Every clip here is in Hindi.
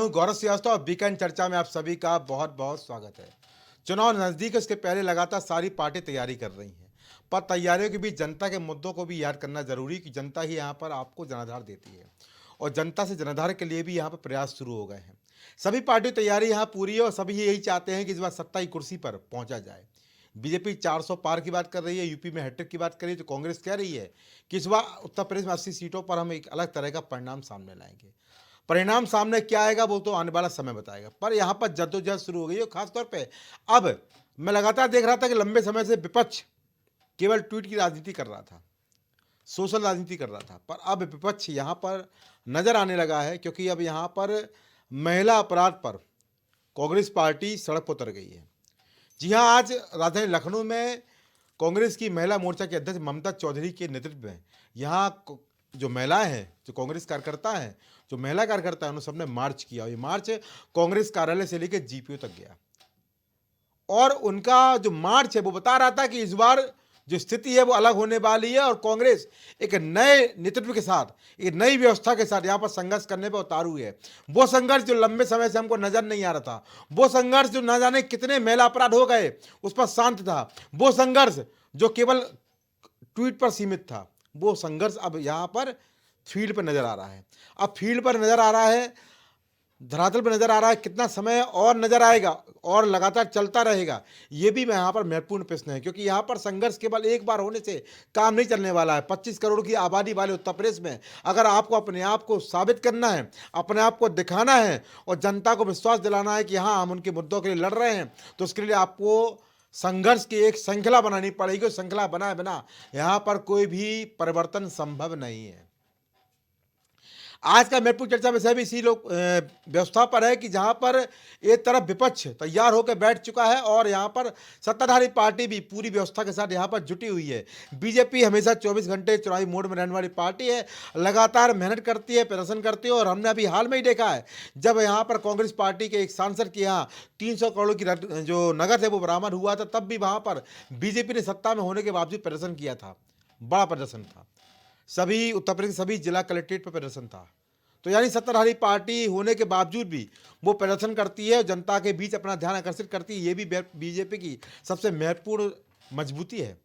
हूं गौरव श्रीवास्तव और वीकेंड चर्चा में आप सभी का बहुत बहुत स्वागत है। चुनाव नज़दीक है, उसके पहले लगातार सारी पार्टी तैयारी कर रही हैं, पर तैयारियों के बीच जनता के मुद्दों को भी याद करना जरूरी कि जनता ही यहाँ पर आपको जनाधार देती है और जनता से जनाधार के लिए भी यहाँ पर प्रयास शुरू हो गए हैं। सभी पार्टी तैयारी यहाँ पूरी है और सभी यही चाहते हैं कि इस बार सत्ता की कुर्सी पर पहुंचा जाए। बीजेपी 400 पार की बात कर रही है, यूपी में हैट्रिक की बात कर रही है, तो कांग्रेस कह रही है कि इस बार उत्तर प्रदेश में 80 सीटों पर हम एक अलग तरह का परिणाम सामने लाएंगे। परिणाम सामने क्या आएगा वो तो आने वाला समय बताएगा, पर यहाँ पर जद्दोजहद शुरू हो गई है। खासतौर पे अब मैं लगातार देख रहा था कि लंबे समय से विपक्ष केवल ट्वीट की राजनीति कर रहा था, सोशल राजनीति कर रहा था, पर अब विपक्ष यहाँ पर नजर आने लगा है, क्योंकि अब यहाँ पर महिला अपराध पर कांग्रेस पार्टी सड़क पर उतर गई है। जी हाँ, आज राजधानी लखनऊ में कांग्रेस की महिला मोर्चा के अध्यक्ष ममता चौधरी के नेतृत्व में यहाँ जो महिलाएं हैं, जो कांग्रेस कार्यकर्ता हैं, जो महिला कार्यकर्ता हैं, उन्होंने सबने मार्च किया। ये मार्च कांग्रेस कार्यालय से लेकर जीपीओ तक गया और उनका जो मार्च है वो बता रहा था कि इस बार जो स्थिति है वो अलग होने वाली है और कांग्रेस एक नए नेतृत्व के साथ, एक नई व्यवस्था के साथ यहाँ पर संघर्ष करने पर उतारू है। वो संघर्ष जो लंबे समय से हमको नजर नहीं आ रहा था, वो संघर्ष जो न जाने कितने महिला अपराध हो गए उस पर शांत था, वो संघर्ष जो केवल ट्वीट पर सीमित था, वो संघर्ष अब यहाँ पर फील्ड पर नजर आ रहा है। अब फील्ड पर नजर आ रहा है, धरातल पर नजर आ रहा है। कितना समय और नजर आएगा और लगातार चलता रहेगा, ये भी यहाँ पर महत्वपूर्ण प्रश्न है, क्योंकि यहाँ पर संघर्ष केवल एक बार होने से काम नहीं चलने वाला है। 25 करोड़ की आबादी वाले उत्तर प्रदेश में अगर आपको अपने आप को साबित करना है, अपने आप को दिखाना है और जनता को विश्वास दिलाना है कि हाँ हम उनके मुद्दों के लिए लड़ रहे हैं, तो उसके लिए आपको संघर्ष की एक श्रृंखला बनानी पड़ेगी। श्रृंखला बनाए बिना यहाँ पर कोई भी परिवर्तन संभव नहीं है। आज का महत्वपूर्ण चर्चा विषय भी इसी लोग व्यवस्था पर है कि जहां पर एक तरफ विपक्ष तैयार होकर बैठ चुका है और यहां पर सत्ताधारी पार्टी भी पूरी व्यवस्था के साथ यहां पर जुटी हुई है। बीजेपी हमेशा 24 घंटे चुनावी मोड में रहने वाली पार्टी है, लगातार मेहनत करती है, प्रदर्शन करती है और हमने अभी हाल में ही देखा है जब यहाँ पर कांग्रेस पार्टी के एक सांसद के यहाँ 300 करोड़ की जो नकद है वो बरामद हुआ था, तब भी वहां पर बीजेपी ने सत्ता में होने के बावजूद प्रदर्शन किया था, बड़ा प्रदर्शन था। सभी उत्तर प्रदेश सभी जिला कलेक्ट्रेट पर प्रदर्शन था। तो यानी सत्ताधारी पार्टी होने के बावजूद भी वो प्रदर्शन करती है, जनता के बीच अपना ध्यान आकर्षित करती है। ये भी बीजेपी की सबसे महत्वपूर्ण मजबूती है,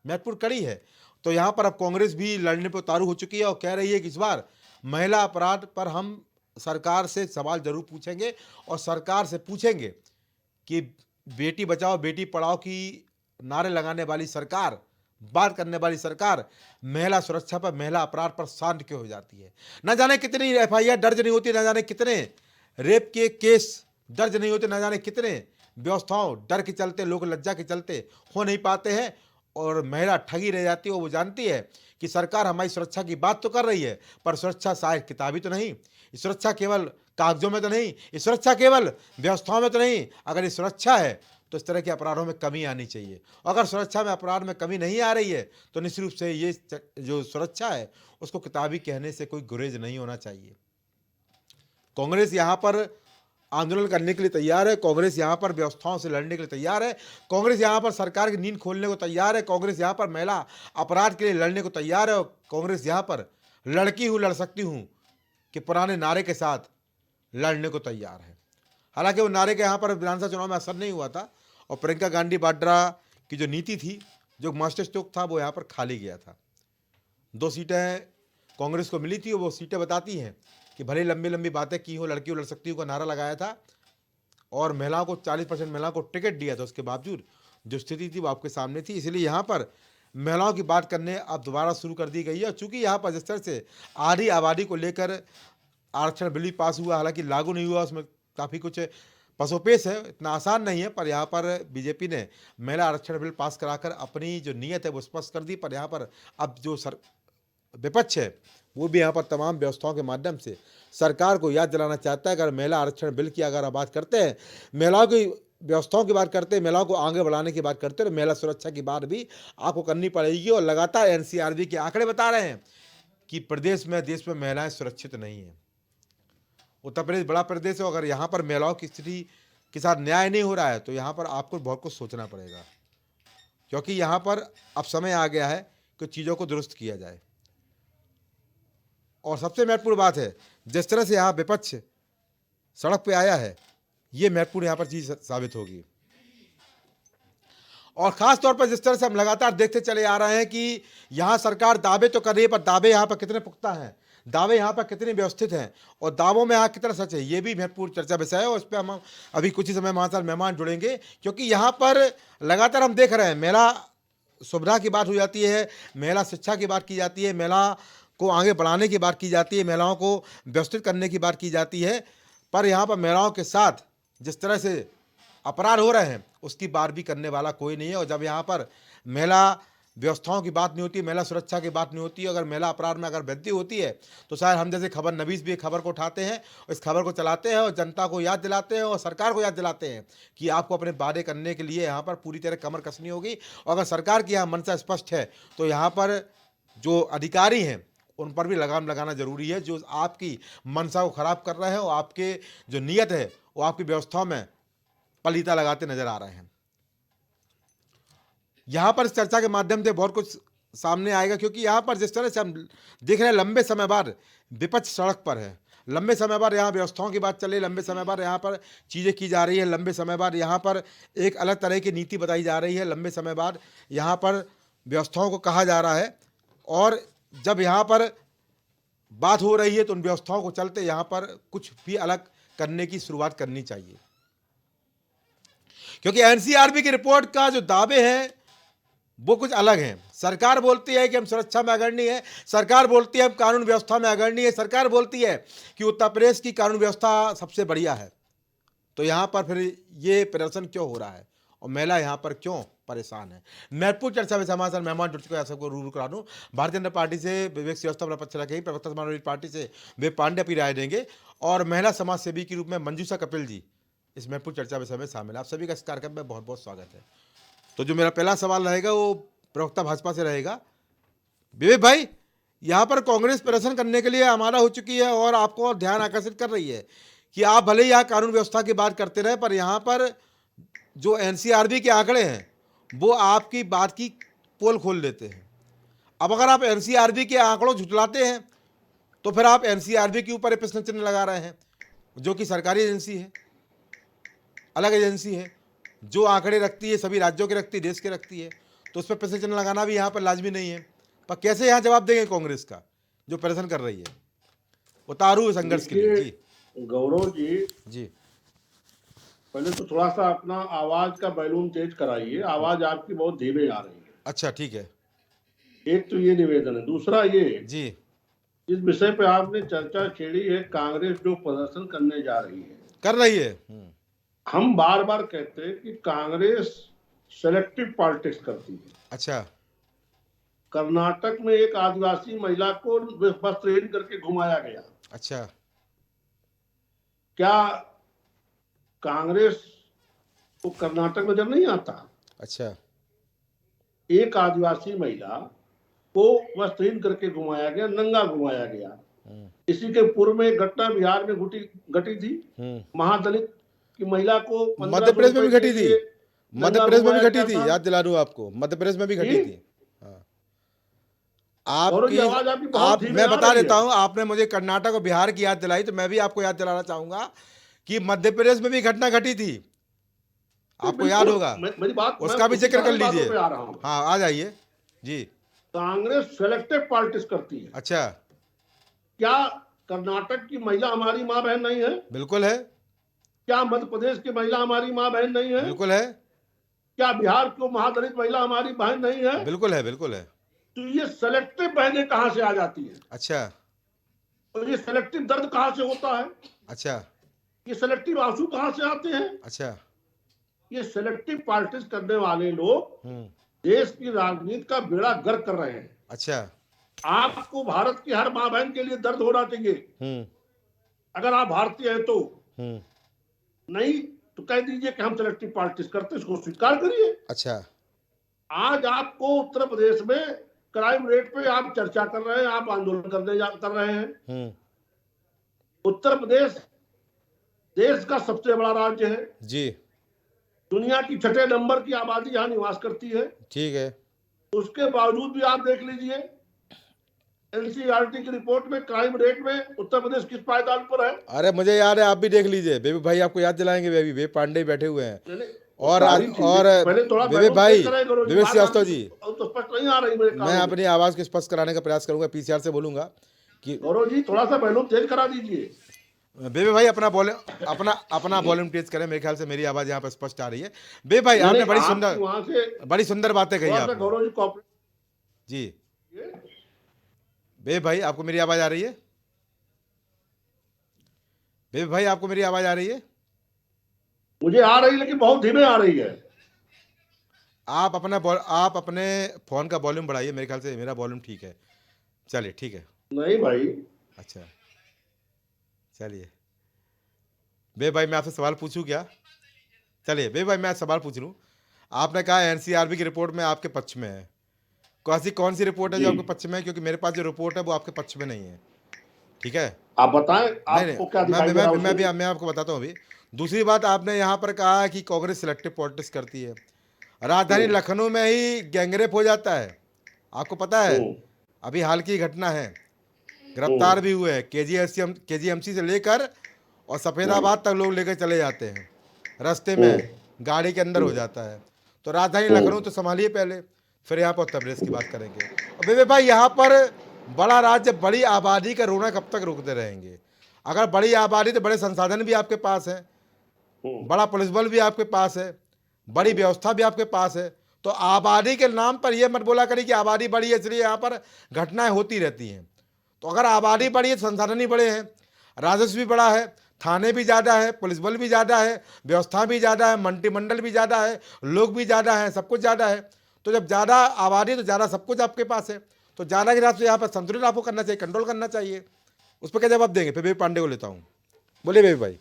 महत्वपूर्ण कड़ी है। तो यहाँ पर अब कांग्रेस भी लड़ने पर उतारू हो चुकी है और कह रही है कि इस बार महिला अपराध पर हम सरकार से सवाल जरूर पूछेंगे और सरकार से पूछेंगे कि बेटी बचाओ बेटी पढ़ाओ की नारे लगाने वाली सरकार, बात करने वाली सरकार महिला सुरक्षा पर, महिला अपराध पर शांत क्यों हो जाती है। न जाने कितनी एफआईआर दर्ज नहीं होती, न जाने कितने रेप के केस दर्ज नहीं होते, न जाने कितने व्यवस्थाओं डर के चलते, लोग लज्जा के चलते हो नहीं पाते हैं और महिला ठगी रह जाती है। वो जानती है कि सरकार हमारी सुरक्षा की बात तो कर रही है, पर सुरक्षा शायद किताबी तो नहीं, सुरक्षा केवल कागजों में तो नहीं, सुरक्षा केवल व्यवस्थाओं में तो नहीं। अगर ये सुरक्षा है तो इस तरह के अपराधों में कमी आनी चाहिए। अगर सुरक्षा में अपराध में कमी नहीं आ रही है तो निश्चित रूप से ये जो सुरक्षा है उसको किताबी कहने से कोई गुरेज नहीं होना चाहिए। कांग्रेस यहाँ पर आंदोलन करने के लिए तैयार है, कांग्रेस यहाँ पर व्यवस्थाओं से लड़ने के लिए तैयार है, कांग्रेस यहाँ पर सरकार की नींद खोलने को तैयार है, कांग्रेस यहाँ पर महिला अपराध के लिए लड़ने को तैयार है और कांग्रेस यहाँ पर लड़की हूँ लड़ सकती हूँ कि पुराने नारे के साथ लड़ने को तैयार है। हालांकि वो नारे के यहाँ पर विधानसभा चुनाव में असर नहीं हुआ था और प्रियंका गांधी वाड्रा की जो नीति थी, जो मास्टर स्ट्रोक था, वो यहाँ पर खाली गया था। 2 सीटें कांग्रेस को मिली थी और वो सीटें बताती हैं कि भले लंबी लंबी बातें की हो, लड़की लड़ सकती हो का नारा लगाया था और महिलाओं को 40% महिलाओं को टिकट दिया था, उसके बावजूद जो स्थिति थी वो आपके सामने थी। इसलिए यहाँ पर महिलाओं की बात करने अब दोबारा शुरू कर दी गई है। चूँकि यहाँ पर जिस तरह से आधी आबादी को लेकर आरक्षण बिल भी पास हुआ, हालांकि लागू नहीं हुआ, उसमें काफ़ी कुछ पसोपेश है, इतना आसान नहीं है, पर यहाँ पर बीजेपी ने महिला आरक्षण बिल पास कराकर अपनी जो नीयत है वो स्पष्ट कर दी। पर यहाँ पर अब जो विपक्ष है वो भी यहाँ पर तमाम व्यवस्थाओं के माध्यम से सरकार को याद दिलाना चाहता है। अगर महिला आरक्षण बिल की अगर आप बात करते हैं, महिलाओं की व्यवस्थाओं की बात करते हैं, महिलाओं को आगे बढ़ाने की बात करते हैं, तो महिला सुरक्षा की बात भी आपको करनी पड़ेगी। और लगातार एनसीआरबी के आंकड़े बता रहे हैं कि प्रदेश में, देश में महिलाएं सुरक्षित नहीं है। उत्तर प्रदेश बड़ा प्रदेश है, अगर यहाँ पर महिलाओं की स्थिति के साथ न्याय नहीं हो रहा है तो यहाँ पर आपको बहुत कुछ सोचना पड़ेगा, क्योंकि यहाँ पर अब समय आ गया है कि चीज़ों को दुरुस्त किया जाए। और सबसे महत्वपूर्ण बात है, जिस तरह से यहाँ विपक्ष सड़क पे आया है, ये महत्वपूर्ण यहाँ पर चीज़ साबित होगी। और ख़ास तौर पर जिस तरह से हम लगातार देखते चले आ रहे हैं कि यहाँ सरकार दावे तो कर रही है, पर दावे यहाँ पर कितने पुख्ता हैं, दावे यहाँ पर कितने व्यवस्थित हैं और दावों में यहाँ कितना सच है, ये भी महत्वपूर्ण चर्चा विषय है और इस पे हम अभी कुछ ही समय हमारे साथ मेहमान जुड़ेंगे, क्योंकि यहाँ पर लगातार हम देख रहे हैं महिला सुविधा की बात हो जाती है, महिला शिक्षा की बात की जाती है, महिला को आगे बढ़ाने की बात की जाती है, महिलाओं को व्यवस्थित करने की बात की जाती है, पर यहाँ पर महिलाओं के साथ जिस तरह से अपराध हो रहे हैं उसकी बात भी करने वाला कोई नहीं है। और जब यहाँ पर महिला व्यवस्थाओं की बात नहीं होती, महिला सुरक्षा की बात नहीं होती, अगर महिला अपराध में अगर वृद्धि होती है तो शायद हम जैसे खबर नवीस भी एक खबर को उठाते हैं, इस खबर को चलाते हैं और जनता को याद दिलाते हैं और सरकार को याद दिलाते हैं कि आपको अपने वादे करने के लिए यहाँ पर पूरी तरह कमर कसनी होगी। और अगर सरकार की यहाँ मंशा स्पष्ट है तो यहाँ पर जो अधिकारी हैं उन पर भी लगाम लगाना जरूरी है, जो आपकी मंशा को खराब कर रहे हैं और आपके जो नीयत है वो आपकी व्यवस्थाओं में पलीता लगाते नजर आ रहे हैं। यहां पर इस चर्चा के माध्यम से बहुत कुछ सामने आएगा, क्योंकि यहां पर जिस तरह से हम देख रहे हैं लंबे समय बाद विपक्ष सड़क पर है, लंबे समय बाद यहाँ व्यवस्थाओं की बात चल रही है, लंबे समय बाद यहाँ पर चीज़ें की जा रही है, लंबे समय बाद यहाँ पर एक अलग तरह की नीति बताई जा रही है, लंबे समय बाद यहाँ पर व्यवस्थाओं को कहा जा रहा है। और जब यहाँ पर बात हो रही है तो उन व्यवस्थाओं को चलते यहाँ पर कुछ भी अलग करने की शुरुआत करनी चाहिए, क्योंकि एनसीआरबी की रिपोर्ट का जो दावे हैं वो कुछ अलग हैं। सरकार बोलती है कि हम सुरक्षा में अग्रणी है, सरकार बोलती है हम कानून व्यवस्था में अग्रणी है, सरकार बोलती है कि उत्तर प्रदेश की कानून व्यवस्था सबसे बढ़िया है। तो यहाँ पर फिर ये प्रदर्शन क्यों हो रहा है और महिला यहाँ पर क्यों परेशान है? महत्वपूर्ण चर्चा में हमारे साथ मेहमान जुड़ चुके हैं, सबको रूबरू करा दूं। भारतीय जनता पार्टी से विवेक श्रीवास्तव अपना पक्ष रखेंगे, प्रवक्ता समाजवादी पार्टी से विवेक पांडे अपनी राय देंगे और महिला समाज सेवी के रूप में मंजूषा कपिल जी इस महत्वपूर्ण चर्चा विषय में शामिल है। आप सभी का इस कार्यक्रम में बहुत बहुत स्वागत है। तो जो मेरा पहला सवाल रहेगा वो प्रवक्ता भाजपा से रहेगा। विवेक भाई, यहाँ पर कांग्रेस प्रदर्शन करने के लिए हमारा हो चुकी है और आपको ध्यान आकर्षित कर रही है कि आप भले ही यहाँ कानून व्यवस्था की बात करते रहे, पर यहाँ पर जो एनसीआरबी के आंकड़े हैं वो आपकी बात की पोल खोल देते हैं। अब अगर आप एनसीआरबी के आंकड़ों झुठलाते हैं तो फिर आप एनसीआरबी के ऊपर प्रश्न चिन्ह लगा रहे हैं, जो कि सरकारी एजेंसी है, अलग एजेंसी है, जो आंकड़े रखती है, सभी राज्यों के रखती है, देश के रखती है, तो उस पर प्रश्न चिन्ह लगाना भी यहाँ पर लाजमी नहीं है। पर कैसे यहाँ जवाब देंगे कांग्रेस का जो प्रदर्शन कर रही है उतारू संघर्ष के लिए? जी गौरव जी, जी पहले तो थोड़ा सा अपना आवाज का बैलून तेज कराइए, आवाज आपकी बहुत धीमे आ रही है। अच्छा ठीक है। एक तो ये निवेदन है, दूसरा ये जी इस विषय पे आपने चर्चा छेड़ी है, कांग्रेस जो प्रदर्शन करने जा रही है, कर रही है। हम बार बार कहते हैं कि कांग्रेस सेलेक्टिव पॉलिटिक्स करती है। अच्छा। कर्नाटक में एक आदिवासी महिला को बस ट्रेन करके घुमाया गया। अच्छा। क्या कांग्रेस को कर्नाटक नजर नहीं आता? अच्छा। एक आदिवासी महिला को वस्त्रहीन करके घुमाया गया, नंगा घुमाया गया। इसी के पूर्व में घटना बिहार में घटी थी, महादलित की महिला को मध्य प्रदेश में भी घटी थी, मध्य प्रदेश में भी घटी थी, याद दिला दूं आपको, मध्य प्रदेश में भी घटी थी। मैं बता देता हूं, आपने मुझे कर्नाटक और बिहार की याद दिलाई तो मैं भी आपको याद दिलाना चाहूंगा कि मध्य प्रदेश में भी घटना घटी थी, आपको याद होगा। मेरी बात उसका भी जिक्र कर लीजिए। हाँ आ जाइए जी। कांग्रेस सेलेक्टिव पॉलिटिक्स करती है। अच्छा। क्या कर्नाटक की महिला हमारी माँ बहन नहीं है? बिल्कुल है। क्या मध्य प्रदेश की महिला हमारी माँ बहन नहीं है? बिल्कुल है। क्या बिहार की महादलित महिला हमारी बहन नहीं है? बिल्कुल है, बिल्कुल है। तो ये सेलेक्टिव बहनें कहां से आ जाती है? अच्छा। तो ये सेलेक्टिव दर्द कहां से होता है? अच्छा। ये सेलेक्टिव आंसू कहां से आते हैं? अच्छा। ये सेलेक्टिव पॉलिटिक्स करने वाले लोग देश की राजनीति का बेड़ा गर्क कर रहे हैं। अच्छा। आपको भारत की हर माँ बहन के लिए दर्द होना चाहिए, अगर आप भारतीय हैं तो। नहीं तो कह दीजिए कि हम सेलेक्टिव पॉलिटिक्स करते, इसको स्वीकार करिए। अच्छा। आज आपको उत्तर प्रदेश में क्राइम रेट पे आप चर्चा कर रहे हैं, आप आंदोलन कर रहे हैं। उत्तर प्रदेश देश का सबसे बड़ा राज्य है जी, दुनिया की 6ठे नंबर की आबादी यहाँ निवास करती है। ठीक है। उसके बावजूद भी आप देख लीजिए एनसीईआरटी की रिपोर्ट में क्राइम रेट में उत्तर प्रदेश किस पायदान पर है? अरे मुझे याद है, आप भी देख लीजिए, बेबी भाई आपको याद दिलाएंगे, बेबी बेबी पांडे बैठे हुए हैं। नहीं, नहीं, वो और सारी चीजें और पहले थोड़ा बेबी वैल्यूम चेक भाई, करें करो जी, बेबी बात श्रीवास्तव आपकी जी, तो स्पष्ट नहीं आ रही मेरे मैं कानों में। अपनी आवाज़ को स्पष्ट कराने का प्रयास करूंगा, पीसीआर से बोलूंगा कि गौरव जी थोड़ा सा वैल्यूम चेंज करा दीजिए। बेबी भाई अपना वॉल्यूम, अपना वॉल्यूम तेज करें, मेरे ख्याल से मेरी आवाज़ यहाँ पर स्पष्ट आ रही है। बेबी भाई नहीं, आपने नहीं, आपकी वहां से बड़ी सुंदर बातें कही थोड़ा सा आपने गौरव जी कॉपरेट जी। कीजिए। बेबी भाई आपको मेरी आवाज़ आ रही है? बेबी भाई आपको मेरी आवाज़ आ रही है? मुझे आ रही लेकिन बहुत धीमे आ रही है। आप अपने फ़ोन का वॉल्यूम बढ़ाइए, मेरे ख्याल से मेरा वॉल्यूम ठीक है। चलिए ठीक है। नहीं भाई, अच्छा चलिए, बे भाई मैं आपसे सवाल पूछूं क्या? चलिए बे भाई मैं सवाल पूछ लूं। आपने कहा एनसीआरबी की रिपोर्ट में आपके पक्ष में है, कौन सी रिपोर्ट है जो जी आपके पक्ष में है? क्योंकि मेरे पास जो रिपोर्ट है वो आपके पक्ष में नहीं है। ठीक है, आप बताएं, नहीं आपको क्या नहीं, दिखाई दे रहा है उसमें? मैं आपको बताता हूँ अभी। दूसरी बात, आपने यहाँ पर कहा है कि कांग्रेस सिलेक्टिव पॉलिटिक्स करती है। राजधानी हम्म, लखनऊ में ही गैंगरेप हो जाता है, आपको पता है? हम्म, अभी हाल की घटना है, गिरफ्तार हम्म, भी हुए हैं। केजीएमसी से लेकर और हम्म, सफ़ेदाबाद तक लोग लेकर चले जाते हैं, रास्ते हम्म, में गाड़ी के अंदर हो जाता है। तो राजधानी लखनऊ हम्म, तो संभालिए पहले, फिर यहाँ पर उत्तर प्रदेश की बात करेंगे। और बेबे भाई यहाँ पर बड़ा राज्य, बड़ी आबादी का रोना कब तक रोकते रहेंगे? अगर बड़ी आबादी तो बड़े संसाधन भी आपके पास हैं, हम्म, बड़ा पुलिस बल भी आपके पास है, बड़ी व्यवस्था भी आपके पास है। तो आबादी के नाम पर यह मत बोला करिए कि आबादी बड़ी है इसलिए यहाँ पर घटनाएं होती रहती हैं। तो अगर आबादी बड़ी है, संसाधन ही बड़े हैं, राजस्व भी बड़ा है, थाने भी ज़्यादा है, पुलिस बल भी ज़्यादा है, व्यवस्था भी ज़्यादा है, मंत्रिमंडल भी ज़्यादा है, लोग भी ज़्यादा हैं, सब कुछ ज़्यादा है। तो जब ज़्यादा आबादी तो ज़्यादा सब कुछ आपके पास है, तो ज़्यादा के हिसाब से यहाँ पर संतुलन आपको करना चाहिए, कंट्रोल करना चाहिए। उस पर क्या जवाब देंगे? फिर बेबी पांडे को लेता हूँ, बोलिए बेबी भाई।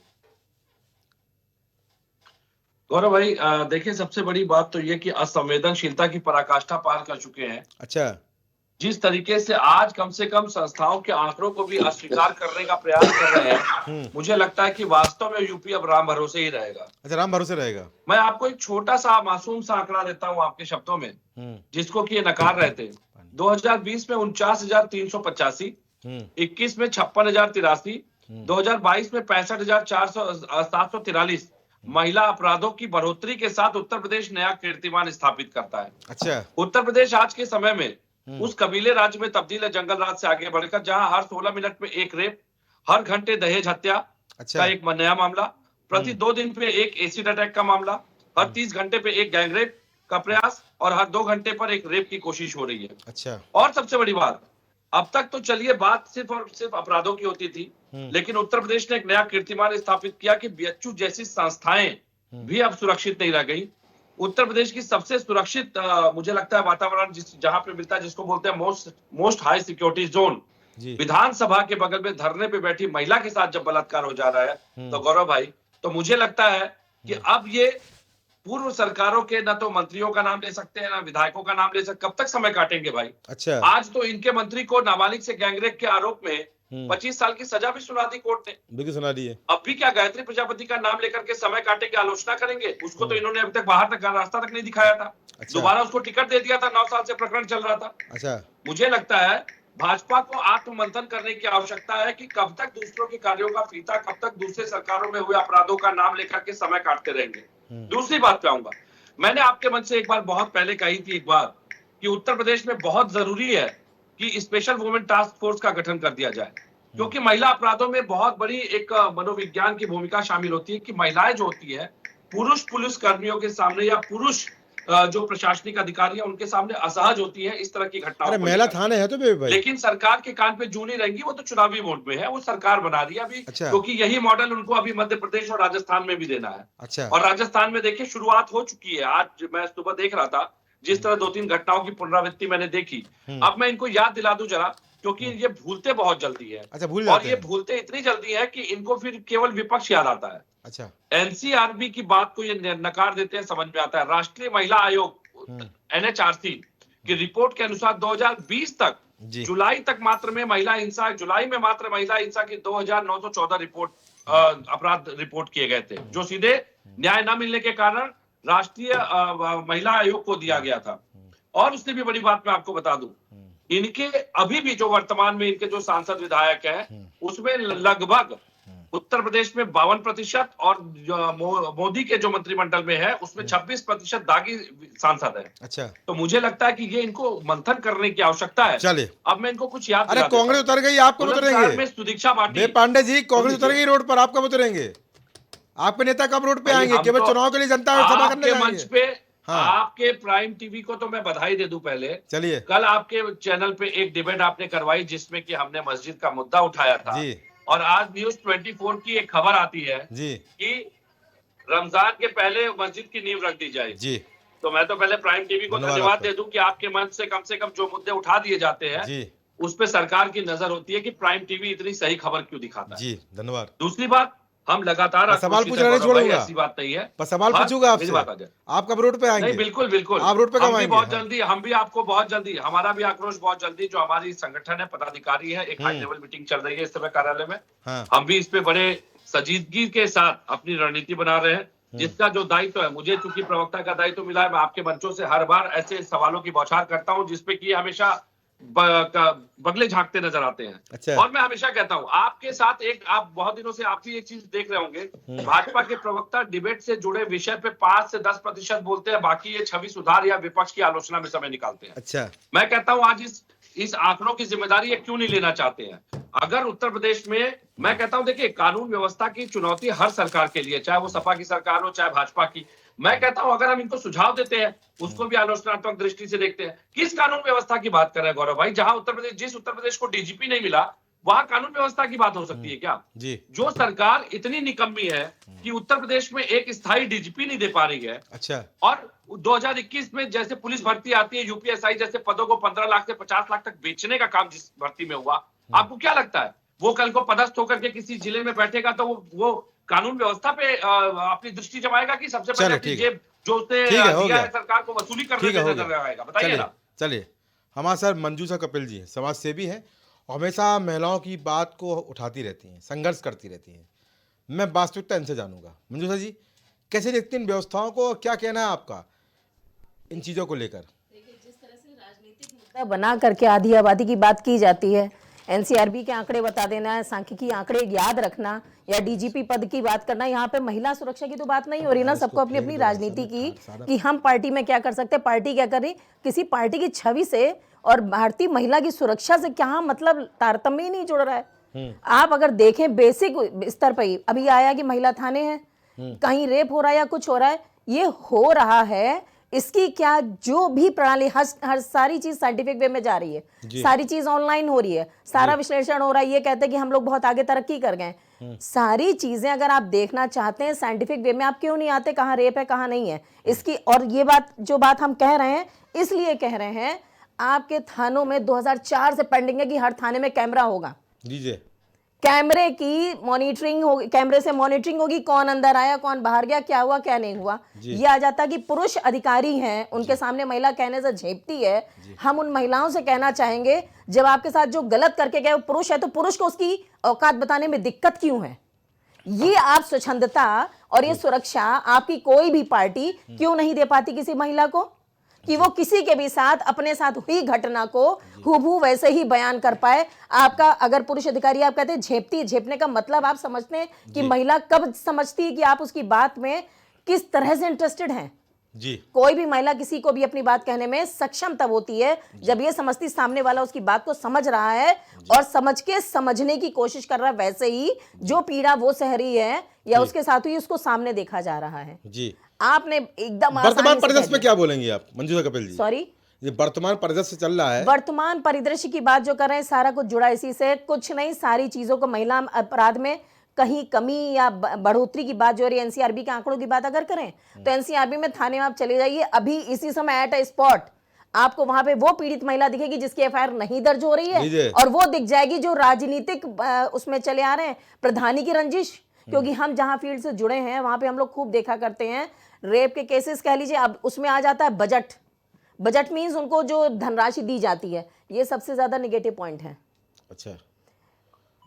गौरव भाई, देखिए सबसे बड़ी बात तो ये कि असंवेदनशीलता की पराकाष्ठा पार कर चुके हैं। अच्छा। जिस तरीके से आज कम से कम संस्थाओं के आंकड़ों को भी अस्वीकार करने का प्रयास कर रहे हैं, मुझे लगता है कि वास्तव में यूपी अब राम भरोसे ही रहेगा। अच्छा, राम भरोसे रहेगा। मैं आपको एक छोटा सा मासूम सा आंकड़ा देता हूं आपके शब्दों में, जिसको कि ये नकार रहे थे। 2020 में 49,385, 21 में 56,083, 2022 में 65,743 महिला अपराधों की बढ़ोतरी के साथ उत्तर प्रदेश नया कीर्तिमान स्थापित करता है। अच्छा। उत्तर प्रदेश आज के समय में उस कबीले राज्य में तब्दील है, जंगल राज से आगे बढ़कर, जहां हर 16 मिनट में एक रेप, हर घंटे दहेज हत्या अच्छा। का एक नया मामला, प्रति 2 दिन पे एक एसिड अटैक का मामला, हर 30 घंटे पे एक गैंग रेप का प्रयास और हर 2 घंटे पर एक रेप की कोशिश हो रही है। अच्छा। और सबसे बड़ी बात, अब तक तो चलिए बात सिर्फ और सिर्फ अपराधों की होती थी, लेकिन उत्तर प्रदेश ने एक नया कीर्तिमान स्थापित किया कि बीएचयू जैसी संस्थाएं भी अब सुरक्षित नहीं रह गई। उत्तर प्रदेश की सबसे सुरक्षित मुझे लगता है वातावरण जहां पे मिलता है, जिसको बोलते हैं मोस्ट हाई सिक्योरिटी जोन, विधानसभा के बगल में धरने पे बैठी महिला के साथ जब बलात्कार हो जा रहा है, तो गौरव भाई, तो मुझे लगता है कि अब ये पूर्व सरकारों के ना तो मंत्रियों का नाम ले सकते हैं, ना विधायकों का नाम ले सकते, कब तक समय काटेंगे भाई? अच्छा। आज तो इनके मंत्री को नाबालिग से गैंगरेप के आरोप में 25 साल की सजा भी सुना दी कोर्ट ने। बिल्कुल सुना दी है। अब भी क्या गायत्री प्रजापति का नाम लेकर के समय काटेंगे, आलोचना करेंगे? उसको तो इन्होंने अभी तक बाहर तक रास्ता तक नहीं दिखाया था। अच्छा। दोबारा उसको टिकट दे दिया था, 9 साल से प्रकरण चल रहा था। अच्छा। मुझे लगता है भाजपा को आत्ममंथन करने की आवश्यकता है कि कब तक दूसरों के कार्यों का फीता, कब तक दूसरे सरकारों में हुए अपराधों का नाम लेकर के समय काटते रहेंगे। दूसरी बात पे आऊंगा, मैंने आपके मन से एक बार बहुत पहले कही थी एक बार कि उत्तर प्रदेश में बहुत जरूरी है कि स्पेशल वुमेन टास्क फोर्स का गठन कर दिया जाए, क्योंकि महिला अपराधों में बहुत बड़ी एक मनोविज्ञान की भूमिका शामिल होती है कि महिलाएं जो होती है, पुरुष पुलिस कर्मियों के सामने या पुरुष जो प्रशासनिक अधिकारी है उनके सामने असहज होती है इस तरह की घटनाओं अरे को महिला लेकर। थाने है तो बेबी भाई। लेकिन सरकार के कान पे जू नहीं रहेंगी, वो तो चुनावी मोड में है, वो सरकार बना रही है अभी, अच्छा। क्योंकि यही मॉडल उनको अभी मध्य प्रदेश और राजस्थान में भी देना है। अच्छा। और राजस्थान में देखिए शुरुआत हो चुकी है। आज मैं सुबह देख रहा था, जिस तरह 2-3 घटनाओं की पुनरावृत्ति मैंने देखी। अब मैं इनको याद दिला दूं जरा, क्योंकि ये भूलते बहुत जल्दी है। अच्छा, भूल और जाते ये हैं। भूलते इतनी जल्दी है कि इनको फिर केवल विपक्ष याद आता है। अच्छा। एनसीआरबी की बात को ये नकार देते हैं, समझ में आता है। राष्ट्रीय महिला आयोग एनएचआरसी की रिपोर्ट के अनुसार 2020 तक जुलाई तक मात्र में महिला हिंसा, जुलाई में मात्र महिला हिंसा की 2,914 रिपोर्ट अपराध रिपोर्ट किए गए थे, जो सीधे न्याय न मिलने के कारण राष्ट्रीय महिला आयोग को दिया गया था। और उससे भी बड़ी बात मैं आपको बता दूं, इनके अभी भी जो वर्तमान में इनके जो सांसद विधायक हैं उसमें लगभग उत्तर प्रदेश में 52% और मोदी के जो मंत्रिमंडल में है उसमें 26% दागी सांसद है। अच्छा, तो मुझे लगता है कि ये इनको मंथन करने की आवश्यकता है। चलिए अब मैं इनको कुछ याद अरे दिला देता कांग्रेस हूं। उतर गई, आप कब बुलंदशहर उतरेंगे? में सुदीक्षा पाटिल, बे पांडे जी, कांग्रेस उतर लीजिए। गई रोड पर, आप कब उतरेंगे? आपके नेता कब रोड पे भाई आएंगे? हम केवल तो चुनाव के लिए जनता सभा करने आपके मंच जाएंगे? पे हाँ, आपके प्राइम टीवी को तो मैं बधाई दे दूं पहले। चलिए कल आपके चैनल पे एक डिबेट आपने करवाई जिसमें कि हमने मस्जिद का मुद्दा उठाया था जी और आज न्यूज 24 की एक खबर आती है जी कि रमजान के पहले मस्जिद की नींव रख दी जाए। जी, तो मैं तो पहले प्राइम टीवी को धन्यवाद धन्यवाद आपका। दे दूं कि आपके मंच से कम जो मुद्दे उठा दिए जाते हैं जी उस पे सरकार की नजर होती है कि प्राइम टीवी इतनी सही खबर क्यों दिखाता है। जी, धन्यवाद। दूसरी बात, हम लगातार पर सवाल आक्रोशित पूछना है नहीं गौरव भाई, छोड़ूंगा, ऐसी बात नहीं है। पर सवाल बस पूछूंगा मेरी आपसे, बात आ जाए। आप कब रोड पे नहीं, आएंगे? बिल्कुल बिल्कुल, आप रोड पे हम कब भी आएंगे? बहुत हाँ जल्दी, हम भी आपको बहुत जल्दी, हमारा भी आक्रोश बहुत जल्दी, जो हमारी संगठन है, पदाधिकारी है, एक हाई लेवल मीटिंग चल रही है इस समय कार्यालय में। हाँ, हम भी इस पे बड़े संजीदगी के साथ अपनी रणनीति बना रहे हैं, जिसका जो दायित्व है, मुझे चूंकि प्रवक्ता का दायित्व मिला है, मैं आपके मंचों से हर बार ऐसे सवालों की बौछार करता हूं जिसपे कि हमेशा बगले झांकते नजर आते हैं। अच्छा, और मैं हमेशा कहता हूं आपके साथ, एक आप बहुत दिनों से आप भी एक चीज देख रहे होंगे, भाजपा के प्रवक्ता डिबेट से जुड़े विषय पे 5 से 10% बोलते हैं, बाकी ये छवि सुधार या विपक्ष की आलोचना में समय निकालते हैं। अच्छा, मैं कहता हूं आज इस आंकड़ों की जिम्मेदारी ये क्यों नहीं लेना चाहते हैं? अगर उत्तर प्रदेश में, मैं कहता हूं देखिए, कानून व्यवस्था की चुनौती हर सरकार के लिए, चाहे वो सपा की सरकार हो चाहे भाजपा की, मैं कहता हूं अगर हम इनको सुझाव देते हैं, उसको भी आलोचनात्मक दृष्टि से देखते हैं। किस कानून व्यवस्था की बात कर रहे हैं गौरव भाई? जहां जिस उत्तर प्रदेश को डीजीपी नहीं मिला, वहां कानून व्यवस्था की बात हो सकती है क्या? जी, जो सरकार इतनी निकम्मी है कि उत्तर प्रदेश में एक स्थायी डीजीपी नहीं दे पा रही है, अच्छा, और 2021 में जैसे पुलिस भर्ती आती है, यूपीएसआई जैसे पदों को 15 लाख से 50 लाख तक बेचने का काम जिस भर्ती में हुआ, आपको क्या लगता है वो कल को पदस्थ होकर के किसी जिले में बैठेगा तो वो कानून व्यवस्था पे अपनी दृष्टि जमाएगा कि सबसे पहले चलो अपनी ठीक है, जेब जो उसने ठीक है, हो दिया गया, है सरकार को वसूली करने ठीक है, पे हो नजर गया, लगाएगा? बताइए चलिए ना। चलिए। हमारे साथ मंजूषा कपिल जी हैं, समाज सेवी हैं, हमेशा महिलाओं की बात को उठाती रहती हैं, संघर्ष करती रहती हैं। मैं वास्तविकता इनसे जानूंगा। मंजूषा जी, कैसे देखती हैं इन व्यवस्थाओं को, क्या कहना है आपका इन चीज़ों को लेकर? जिस तरह से राजनीतिक मुद्दा बना करके आधी आबादी की बात की जाती है, एनसीआरबी के आंकड़े बता देना है, सांख्यिकी आंकड़े याद रखना, या डीजीपी पद की बात करना, यहाँ पे महिला सुरक्षा की तो बात नहीं हो रही ना। सबको अपनी अपनी राजनीति की कि हम पार्टी में क्या कर सकते हैं, पार्टी क्या कर रही, किसी पार्टी की छवि से और भारतीय महिला की सुरक्षा से क्या मतलब तारतम्य ही नहीं जुड़ रहा है। आप अगर देखें बेसिक स्तर पर ही अभी आया कि महिला थाने हैं, कहीं रेप हो रहा है या कुछ हो रहा है, ये हो रहा है, इसकी क्या जो भी प्रणाली, हर सारी चीज साइंटिफिक वे में जा रही है, सारी चीज ऑनलाइन हो रही है, सारा विश्लेषण हो रहा है। ये कहते हैं कि हम लोग बहुत आगे तरक्की कर गए। सारी चीजें अगर आप देखना चाहते हैं साइंटिफिक वे में, आप क्यों नहीं आते कहाँ रेप है कहाँ नहीं है इसकी? और ये बात जो बात हम कह रहे हैं इसलिए कह रहे हैं, आपके थानों में 2004 से पेंडिंग है कि हर थाने में कैमरा होगा। जी, कैमरे की मॉनिटरिंग होगी, कैमरे से मॉनिटरिंग होगी, कौन अंदर आया कौन बाहर गया, क्या हुआ क्या नहीं हुआ। ये आ जाता कि पुरुष अधिकारी हैं, उनके सामने महिला कहने से झेपती है। हम उन महिलाओं से कहना चाहेंगे, जब आपके साथ जो गलत करके गए वो पुरुष है, तो पुरुष को उसकी औकात बताने में दिक्कत क्यों है? ये आप स्वच्छंदता और ये सुरक्षा आपकी कोई भी पार्टी क्यों नहीं दे पाती किसी महिला को, कि वो किसी के भी साथ अपने साथ हुई घटना को हूबहू वैसे ही बयान कर पाए। आपका अगर पुरुष अधिकारी, आप कहते हैं झेपती, झेपने का मतलब आप समझते हैं कि महिला कब समझती है कि आप उसकी बात में किस तरह से इंटरेस्टेड हैं? जी, कोई भी महिला किसी को भी अपनी बात कहने में सक्षम तब होती है जब ये समझती सामने वाला उसकी बात को समझ रहा है और समझ के समझने की कोशिश कर रहा है, वैसे ही जो पीड़ा वो सह रही है या उसके साथ ही उसको सामने देखा जा रहा है। जी, आपने एकदम वर्तमान परिदृश्य में क्या बोलेंगे आप मंजूषा कपिल जी? सॉरी, ये वर्तमान परिदृश्य चल रहा है, वर्तमान परिदृश्य की बात जो कर रहे हैं, सारा कुछ जुड़ा इसी से। कुछ नहीं, सारी चीजों को, महिला अपराध में कहीं कमी या बढ़ोतरी की बात जो रही है, एनसीआरबी के आंकड़ों की बात अगर करें तो एनसीआरबी में थाने में आप चले जाइए, अभी इसी समय एट अ स्पॉट आपको वहां पे वो पीड़ित महिला दिखेगी जिसकी एफआईआर नहीं दर्ज हो रही है, और वो दिख जाएगी जो राजनीतिक उसमें चले आ रहे हैं, प्रधानी की रंजिश। क्योंकि हम जहां फील्ड से जुड़े हैं वहां पे हम लोग खूब देखा करते हैं रेप के केसेस, कह लीजिए, अब उसमें आ जाता है बजट। बजट मीन्स उनको जो धनराशि दी जाती है, ये सबसे ज्यादा निगेटिव पॉइंट है। अच्छा,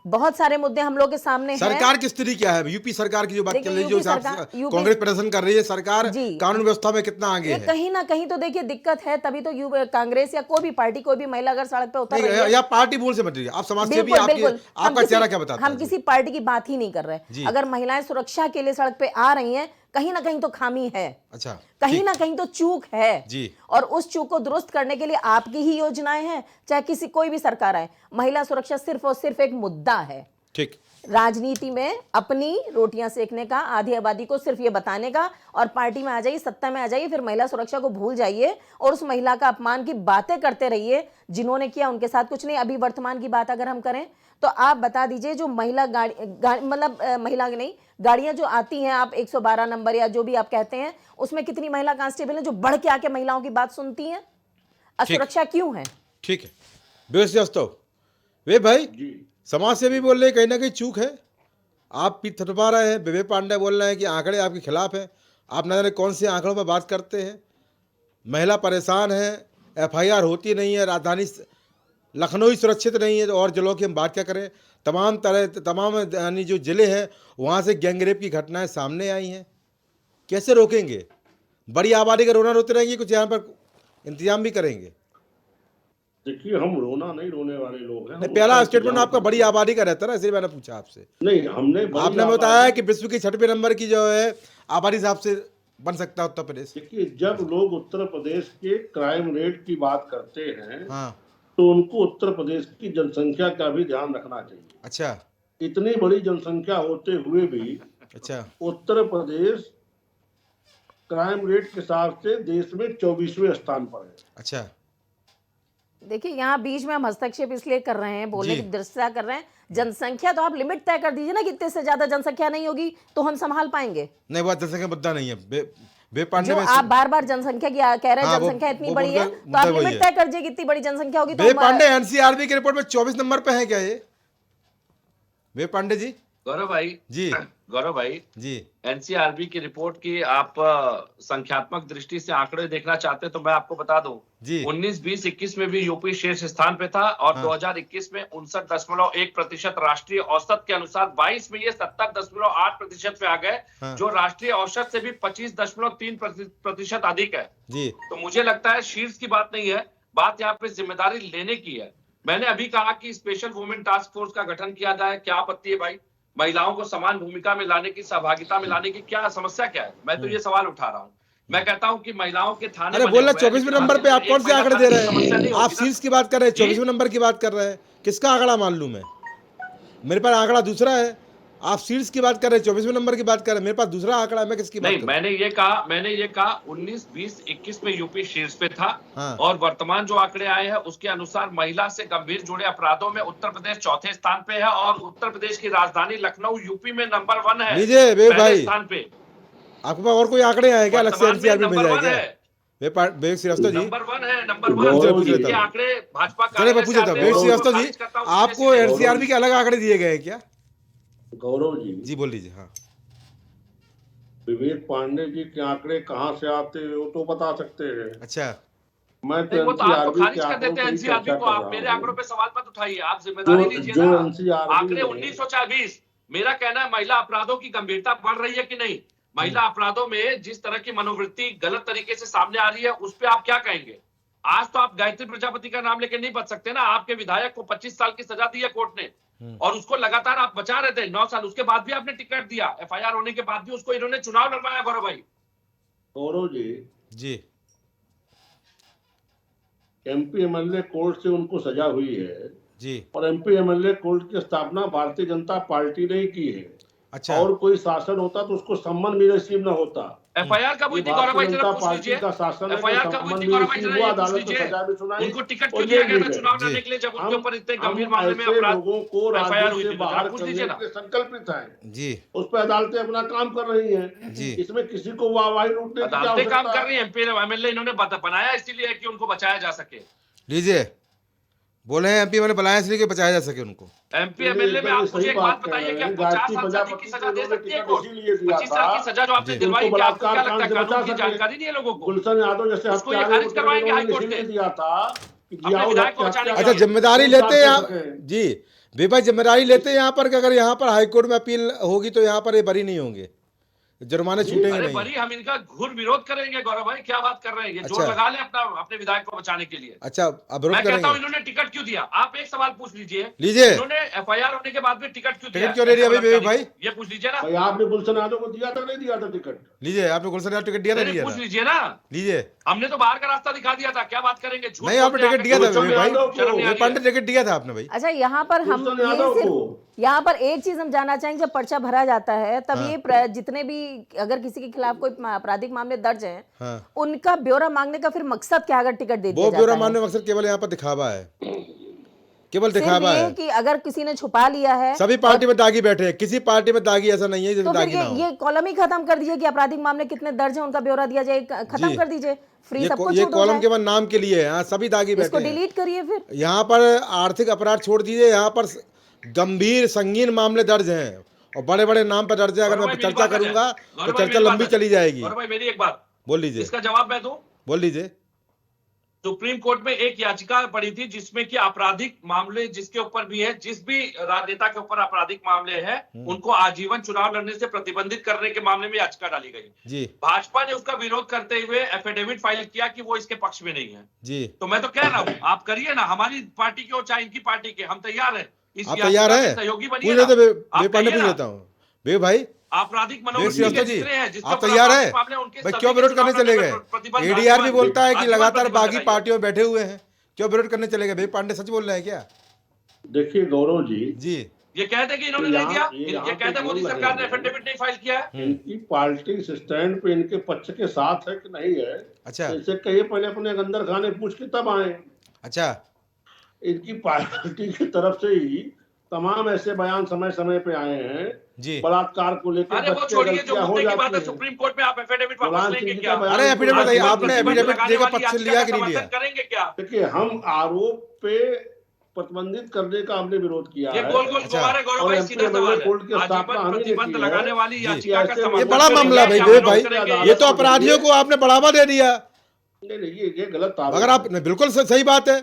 बहुत सारे मुद्दे हम लोग के सामने हैं। सरकार की स्थिति क्या है? यूपी सरकार की जो बात देखिए, चल रही है, जो यूपी हिसाब सरकार- से यूपी- कांग्रेस प्रदर्शन कर रही है, सरकार जी। कानून व्यवस्था में कितना आगे ये है? कहीं ना कहीं तो देखिए दिक्कत है, तभी तो कांग्रेस या कोई भी पार्टी, कोई भी महिला अगर सड़क पे उतर रही है, नहीं, या पार्टी बोल से मत रही है, आप समाज सेवी, बिल्कुल बिल्कुल, आपका चेहरा क्या बताता हम है? किसी पार्टी की बात ही नहीं कर जी। रहे। अगर महिलाएं सुरक्षा के लिए सड़क पे आ रही हैं, कहीं ना कहीं तो खामी है, अच्छा, कहीं ना कहीं तो चूक है जी। और उस चूक को दुरुस्त करने के लिए आपकी ही योजनाएं हैं, चाहे किसी कोई भी सरकार आए। महिला सुरक्षा सिर्फ और सिर्फ एक मुद्दा है ठीक। राजनीति में अपनी रोटियां सेकने का, आधी आबादी को सिर्फ ये बताने का, और पार्टी में आ जाइए, सत्ता में आ जाइए, फिर महिला सुरक्षा को भूल जाइए और उस महिला का अपमान की बातें करते रहिए। जिन्होंने किया उनके साथ कुछ नहीं। अभी वर्तमान की बात अगर हम करें तो आप बता दीजिए, जो महिला मतलब महिला की नहीं, गाड़ियां जो आती हैं, आप 112 नंबर या जो भी आप कहते हैं, उसमें कितनी महिला कांस्टेबल हैं जो बढ़ के आके महिलाओं की बात सुनती हैं? असुरक्षा क्यों है? ठीक है, बेवस्ता वे भाई जी समाज से भी बोल रहे हैं कहीं ना कहीं चूक है, आप भी थपा रहे हैं। विवेक पांडे बोल रहे हैं कि आंकड़े आपके खिलाफ हैं, आप न जाने कौन से आंकड़ों पर बात करते हैं। महिला परेशान है, एफआईआर होती नहीं है, राजधानी लखनऊ ही सुरक्षित नहीं है, तो और जिलों की हम बात क्या करें। तमाम यानी जो ज़िले हैं वहाँ से गैंगरेप की घटनाएं सामने आई हैं, कैसे रोकेंगे? बड़ी आबादी का रोना रोते रहेंगे, कुछ यहाँ पर इंतजाम भी करेंगे? देखिए, हम रोना नहीं, रोने वाले लोग हैं। नहीं, हम पहला उसका स्टेटमेंट इंतजाम आपका बड़ी आबादी का रहता है ना, इसलिए मैंने पूछा आपसे। नहीं, हमने बड़ी आपने आबादी- बताया कि विश्व की 6वें नंबर की जो है आबादी हिसाब से बन सकता है उत्तर प्रदेश। देखिए, जब लोग उत्तर प्रदेश के क्राइम रेट की बात करते हैं हाँ, तो उनको उत्तर प्रदेश की जनसंख्या का भी ध्यान रखना चाहिए। अच्छा इतनी बड़ी जनसंख्या होते हुए भी अच्छा उत्तर प्रदेश क्राइम रेट के हिसाब से देश में 24वें स्थान पर है। अच्छा। देखिए, यहाँ बीच में हम हस्तक्षेप इसलिए कर रहे हैं, बोलने जी। की दृष्टता कर रहे हैं। जनसंख्या तो आप लिमिट तय कर दीजिए ना कि इतने से ज्यादा जनसंख्या नहीं होगी तो हम संभाल पाएंगे। नहीं, वो जनसंख्या मुद्दा नहीं है। वे पांडे जो में आप बार बार जनसंख्या की कह रहे हैं, हाँ, जनसंख्या इतनी वो बड़ी है, मुद्दा- तो आप मुद्दा वही लिमिट है। तय कर दीजिए कितनी बड़ी जनसंख्या होगी तो वे हम- पांडे एनसीआरबी की रिपोर्ट में 24 नंबर पे है क्या ये? वे पांडे जी गौरव भाई जी गौरव भाई जी एनसीआरबी की रिपोर्ट की आप संख्यात्मक दृष्टि से आंकड़े देखना चाहते हैं तो मैं आपको बता दूं, जी 19, 20, 21 में भी यूपी शीर्ष स्थान पे था और हाँ। 2021 में 59.1% राष्ट्रीय औसत के अनुसार 22 में ये 70.8% पे आ गए, हाँ। जो राष्ट्रीय औसत से भी 25.3% अधिक है। जी तो मुझे लगता है शीर्ष की बात नहीं है, बात यहाँ पे जिम्मेदारी लेने की है। मैंने अभी कहा कि स्पेशल वुमेन टास्क फोर्स का गठन किया जाए, क्या आपत्ति है भाई? महिलाओं को समान भूमिका में लाने की, सहभागिता में लाने की क्या समस्या क्या है? मैं तो ये सवाल उठा रहा हूँ। मैं कहता हूँ कि महिलाओं के थाने अरे बने बोल रहे हुए हैं, 24वें लेकिन नंबर पे आप एक कौन से महिला आंकड़े थाने दे की रहे समस्या नहीं हैं? होगी आप ना? शीर्ष की बात कर रहे हैं, जी? 24वें नंबर की बात कर रहे हैं, किसका आंकड़ा मालूम है? मेरे पास आंकड़ा दूसरा है। आप शीर्ष की बात कर रहे हैं, 24वें नंबर की बात कर रहे हैं, मेरे पास दूसरा आंकड़ा है, मैं किसकी बात नहीं, करूं? मैंने ये कहा 19, 20, 21 में यूपी शीर्ष पे था हाँ। और वर्तमान जो आंकड़े आए हैं उसके अनुसार महिला से गंभीर जुड़े अपराधों में उत्तर प्रदेश चौथे स्थान पे है और उत्तर प्रदेश की राजधानी लखनऊ यूपी में नंबर 1 है, लीजिए वे पहले भाई, स्थान पे। आपके पास और कोई आंकड़े आए क्या? अलग से वर्तमान में एनसीआरबी मिल नंबर जाए 1 क्या? है, विवेक श्रीवास्तव जी, नंबर 1 है, नंबर गौरव 1। जी, ये आंकड़े भाजपा चलिए मैं कार्यालय से पूछा था, आते हैं, विवेक उनको श्रीवास्तव जी, खारिज करता हूं, आपको सीधे- एनसीआरबी के अलग आंकड़े दिए गए हैं क्या? गौरव जी बोल लीजिए। हाँ, विवेक पांडे जी के आंकड़े कहाँ से आते हैं वो तो बता सकते हैं। अच्छा मैं तो नहीं, वो तो आप तो एनसीआरबी खारिज के कर आंकड़ों देते हैं पर ही एनसीआरबी चर्चा को। कर आप रहा मेरे हूं। आंकड़ों पे सवाल मत उठाइए, आप जिम्मेदारी लीजिए जो ना। एनसीआरबी आंकड़े 1924, मेरा कहना है महिला अपराधों की गंभीरता बढ़ रही है कि नहीं? महिला अपराधों में जिस तरह की मनोवृत्ति गलत तरीके से सामने आ रही है उस पे आप क्या कहेंगे? आज तो आप गायत्री प्रजापति का नाम लेकर नहीं बच सकते ना। आपके विधायक को 25 साल की सजा दी है कोर्ट ने और उसको लगातार आप बचा रहे थे 9 साल, उसके बाद भी आपने टिकट दिया, एफआईआर होने के बाद भी उसको इन्होंने चुनाव लड़वाया। गौरव भाई, गौरव जी, जी एमपी एमएलए कोर्ट से उनको सजा हुई है जी और एमपी एमएलए कोर्ट की स्थापना भारतीय जनता पार्टी ने ही की है। अच्छा और कोई शासन होता तो उसको सम्मान भी नसीब न होता। एफआईआर कब हुई ये थी गौरव भाई, भारतीय जरा जनता पूछ पार्टी लीजिए। का शासन है, एफआईआर तो कब हुई सम्मान थी भी गौरव भाई, नसीब जरा हुआ, ये पूछ अदालत ने लीजिए। सजा भी सुनाई। उनको टिकट और क्यों दिया ये गया भी था है। चुनाव जी। लड़ने के लिए जब उनके हम ऊपर इतने गंभीर हम मामले में ऐसे अपराध लोगों को एफआईआर हुई राज्य थी, से तो जरा बाहर पूछ करने लीजिए के ना। लिए संकल्पित हैं। जी उस पर अदालतें अपना काम कर रही हैं। जी इसमें किसी को वाहवाही लूटने की क्या अदालतें काम आवश्यकता कर रही है? हैं, एमपी एमएलए इन्होंने बनाया इसीलिए कि उनको बचाया जा सके। लीजिए, बोले हैं एमपी मैंने बुलाया इसलिए कि बचाया जा सके उनको। एमपी एमएलए में आप मुझे एक बात बताइए कि आप 50 गायत्री साल से अधिक प्रजापति की को सजा दे उन्होंने सकती है टिकट कोर्ट? इसीलिए दिया 25 साल की था सजा जो आपने जी। दिलवाई, उनको क्या आपको क्या बलात्कार लगता है कांड से कानून बचा की सके। जानकारी नहीं है लोगों को? गुलशन यादव जैसे उसको ये हत्यारे खारिज को करवाएंगे उन्होंने हाईकोर्ट इसीलिए से। दिया था कि अपने जियाउल विधायक को हत्या बचाने के अच्छा लिए। जिम्मेदारी खून लेते हैं साफ आप हो सके। जी, वे भाई जिम्मेदारी लेते हैं यहाँ पर कि अगर यहाँ पर हाईकोर्ट में अपील होगी तो यहाँ पर ये बरी नहीं होंगे, जुर्माने छूटेंगे अरे नहीं। बरी हम इनका घोर विरोध करेंगे गौरव भाई, क्या बात कर रहे हैं, ये जोर अच्छा। लगा ले अपना अपने विधायक को बचाने के लिए। अच्छा, अब विरोध मैं कहता हूं करेंगे। इन्होंने टिकट क्यों दिया, आप एक सवाल पूछ लीजिए, लीजिए, इन्होंने एफआईआर होने के बाद में टिकट क्यों दिया, टिकट क्यों नहीं दिया भाई? ये पूछ लीजिए ना। भाई आपने गुलशन यादव को दिया था नहीं दिया था टिकट? लीजिए, आपने गुलशन यादव टिकट दिया था, नहीं दिया पूछ था? लीजिए ना, लीजिए, हमने तो बाहर का रास्ता दिखा दिया था, क्या बात करेंगे, झूठ नहीं आपने टिकट दिया था गुलशन भाई, यादव को, शर्म नहीं आ वे रही पांडे है? टिकट दिया था आपने भाई। अच्छा, यहाँ पर हम गुलशन ये यादव सिर्फ को। यहाँ पर एक चीज हम जानना चाहेंगे, जब पर्चा भरा जाता है तब ये जितने भी अगर किसी के खिलाफ कोई आपराधिक मामले दर्ज हैं, हाँ, उनका ब्यौरा मांगने का फिर मकसद क्या, अगर टिकट दे दिया वो जाता ब्यौरा है? मानने मकसद केवल यहाँ पर दिखावा है, केवल सिर्फ दिखावा ये है। कि अगर किसी ने छुपा लिया है सभी पार्टी में दागी बैठे हैं, किसी पार्टी में दागी ऐसा नहीं है जिसमें तो फिर दागी ना हो। ये कॉलम ही खत्म कर दीजिए कि आपराधिक मामले कितने दर्ज हैं, उनका ब्यौरा दिया जाए, खत्म जी। कर दीजिए, फ्री सबको ये छूट हो कॉलम जाए। केवल नाम के लिए है, यहाँ सभी दागी इसको बैठे हैं। डिलीट करिए फिर। यहाँ पर आर्थिक अपराध छोड़ दीजिए, यहाँ पर गंभीर संगीन मामले दर्ज हैं और बड़े बड़े नाम पर दर्ज है। अगर गौरव मैं भाई, मेरी चर्चा बात है। करूंगा गौरव तो भाई, चर्चा मेरी लंबी बात है। चली जाएगी। गौरव भाई मेरी एक बात, बोल लीजिए, इसका जवाब मैं दूं। बोल लीजिए। सुप्रीम कोर्ट में एक याचिका पड़ी थी जिसमें कि आपराधिक मामले जिसके ऊपर भी है, जिस भी राजनेता के ऊपर आपराधिक मामले हैं, उनको आजीवन चुनाव लड़ने से प्रतिबंधित करने के मामले में याचिका डाली गई। जी भाजपा ने उसका विरोध करते हुए एफिडेविट फाइल किया कि वो इसके पक्ष में नहीं है। जी, तो मैं तो कह रहा हूं, आप करिए ना, हमारी पार्टी के हो चाहे इनकी पार्टी के, हम तैयार हैं। इस आप याचिका तैयार के हैं? सहयोगी पूछ बनिए लेते, ना। वे आप पांडे कहिए पूछ ना। लेता हूँ। वे भाई, आपराधिक वे मनोवृत्ति श्रीवास्तव के जी, जितने हैं, जिसके आप ऊपर तैयार आपराधिक हैं? मामले हैं, उनके भाई सभी क्यों के विरोध करने चुनाव चले लड़ने गए? पर प्रतिबंध, एडीआर भी आजीवन- बोलता है कि आजीवन लगातार प्रतिबंध बागी लगाइए। पार्टियों में बैठे हुए हैं, क्यों विरोध करने चले गए? भाई पांडे सच बोल रहे हैं क्या? देखिए गौरव जी, जी, ये कहते हैं कि इन्होंने तो नहीं दिया, यहाँ ये कहते हैं मोदी बोल सरकार ने रहे हैं। एफिडेविट नहीं फाइल किया है। इनकी पार्टी स्टैंड पे इनके पक्ष के साथ है कि नहीं है, अच्छा इनसे कहिए पहले अपने अंदर खाने पूछ के तब आए। अच्छा, इनकी पार्टी की तरफ से ही तमाम ऐसे बयान समय समय पे आए हैं, जी। बलात्कार को लेकर अरे वो बच्चे छोड़िए, जो गलतियां हो मुद्दे की बात जाती है, हैं। सुप्रीम कोर्ट में आप एफिडेविट वापस मुलायम लेंगे सिंह क्या? का बयान अरे एफिडेविट बताइए, आजीवन आपने प्रतिबंध एफिडेविट लगाने देकर वाली पक्ष याचिका लिया का कि नहीं लिया? समर्थन करेंगे क्या? देखिए हम आरोप पे प्रतिबंधित करने का हमने विरोध किया ये है। गोल गोल अच्छा। घुमा रहे गौरव और भाई, एमपी सीधा सवाल है। कोर्ट की स्थापना आजीवन हमही ने प्रतिबंध की है। लगाने वाली जी। याचिका का ऐसे समर्थन ये मतलब बड़ा करेंगे मामला है भाई, या वे विरोध भाई, करेंगे? ये तो अपराधियों को आपने बढ़ावा दे दिया। नहीं नहीं, ये गलत आरोप अगर आप, बिल्कुल सही बात है।